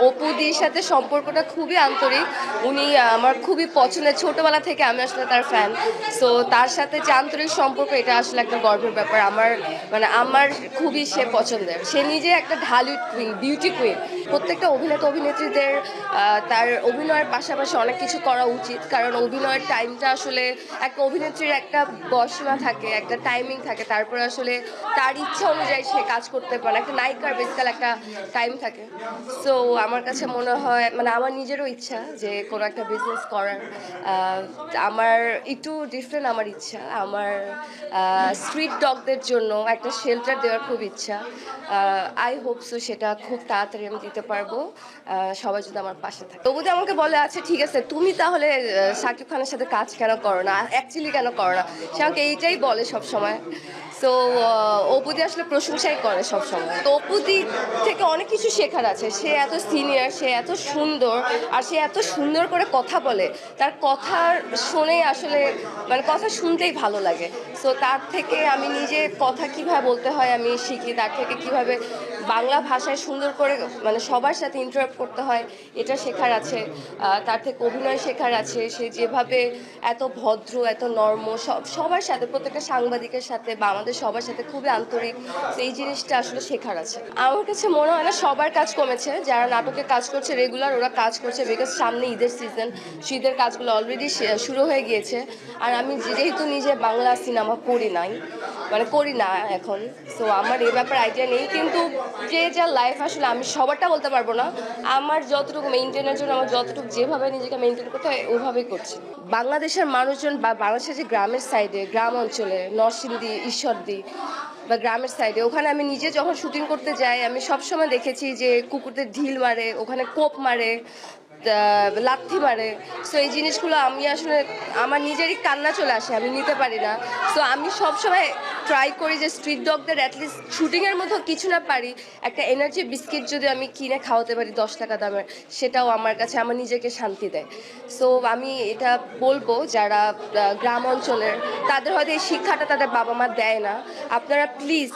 অপুদির সাথে সম্পর্কটা খুবই আন্তরিক। উনি আমার খুবই পছন্দের, ছোটবেলা থেকে আমি আসলে তার ফ্যান। সো তার সাথে যে আন্তরিক সম্পর্ক, এটা আসলে একটা গর্বের ব্যাপার। আমার খুবই সে পছন্দের। সে নিজে একটা ঢালু কুইন, বিউটি কুইন। প্রত্যেকটা অভিনেতা অভিনেত্রীদের তার অভিনয়ের পাশাপাশি অনেক কিছু করা উচিত, কারণ অভিনয়ের টাইমটা আসলে একটা অভিনেত্রীর একটা বয়সীমা থাকে, একটা টাইমিং থাকে, তারপরে আসলে তার ইচ্ছা অনুযায়ী সে কাজ করতে পারে। একটা নায়িকার বেসিক্যাল একটা টাইম থাকে। সো আমার কাছে মনে হয়, মানে আমার নিজেরও ইচ্ছা যে কোনো একটা বিজনেস করার। আহ, আমার একটু ডিফারেন্ট আমার ইচ্ছা। আমার স্ট্রিট ডগদের জন্য একটা শেল্টার দেওয়ার খুব ইচ্ছা। আই হোপ সো সেটা খুব তাড়াতাড়ি আমি দিতে পারবো, সবাই যদি আমার পাশে থাকে। তবু তো আমাকে বলে, আচ্ছা ঠিক আছে, তুমি তাহলে শাকিব খানের সাথে কাজ কেন করো না, অ্যাকচুয়ালি কেন করো না। সে আমাকে এইটাই বলে সব সময়। সো অপুদি আসলে প্রশংসাই করে সব সময়। তো অপুদি থেকে অনেক কিছু শেখার আছে। সে এত সিনিয়র, সে এত সুন্দর, আর সে এত সুন্দর করে কথা বলে। তার কথা শুনেই আসলে, মানে কথা শুনতেই ভালো লাগে। সো তার থেকে আমি নিজে কথা কিভাবে বলতে হয় আমি শিখি, তার থেকে কিভাবে বাংলা ভাষায় সুন্দর করে মানে সবার সাথে ইন্টারাক্ট করতে হয় এটা শেখার আছে। তার থেকে অভিনয় শেখার আছে। সে যেভাবে এত ভদ্র, এত নর্ম, সবার সাথে, প্রত্যেকটা সাংবাদিকের সাথে বা আমাদের সবার সাথে খুবই আন্তরিক। তো এই জিনিসটা আসলে শেখার আছে। আমার কাছে মনে হয় না সবার কাজ কমেছে। যারা নাটকে কাজ করছে রেগুলার, ওরা কাজ করছে, বিকজ সামনে ঈদের সিজন। ঈদের কাজগুলো অলরেডি শুরু হয়ে গিয়েছে। আর আমি যেহেতু নিজে বাংলা সিনেমা করি নাই, মানে করি না এখন, সো আমার এই ব্যাপারে আইডিয়া নেই। কিন্তু যে যা লাইফ, আসলে আমি সবারটা বলতে পারবো না। আমার যতটুকু মেনটেনের জন্য, আমার যতটুকু যেভাবে নিজেকে মেনটেন করতে হয় ওইভাবেই করছি। বাংলাদেশের মানুষজন বা বাংলাদেশের যে গ্রামের সাইডে, গ্রাম অঞ্চলে, নরসিংদী, ঈশ্বরদী বা গ্রামের সাইডে, ওখানে আমি নিজে যখন শুটিং করতে যাই, আমি সবসময় দেখেছি যে কুকুরদের ঢিল মারে, ওখানে কোপ মারে, লাথি মারে। সো এই জিনিসগুলো আমি আসলে, আমার নিজেরই কান্না চলে আসে, আমি নিতে পারি না। সো আমি সবসময় ট্রাই করি যে স্ট্রিট ডগদের অ্যাটলিস্ট শুটিংয়ের মতো কিছু না পারি, একটা এনার্জি বিস্কিট যদি আমি কিনে খাওয়াতে পারি 10 টাকা দামের, সেটাও আমার কাছে আমার নিজেকে শান্তি দেয়। সো আমি এটা বলবো, যারা গ্রাম অঞ্চলের, তাদের হয়তো এই শিক্ষাটা তাদের বাবা মা দেয় না। আপনারা প্লিজ,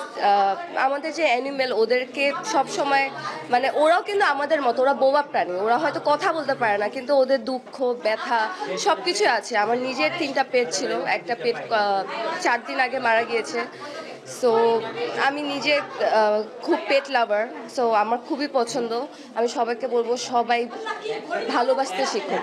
আমাদের যে অ্যানিমেল, ওদেরকে সব সময়, মানে ওরাও কিন্তু আমাদের মতো, ওরা বোবা প্রাণী, ওরা হয়তো কথা বলতে পারে না, কিন্তু ওদের দুঃখ, ব্যথা সব কিছু আছে। আমার নিজের 3টা পেট ছিল, একটা পেট 4 দিন আগে মারা গিয়েছে। সো আমি নিজে খুব পেট লাভার। সো আমার খুবই পছন্দ। আমি সবাইকে বলবো, সবাই ভালোবাসতে শিখুন।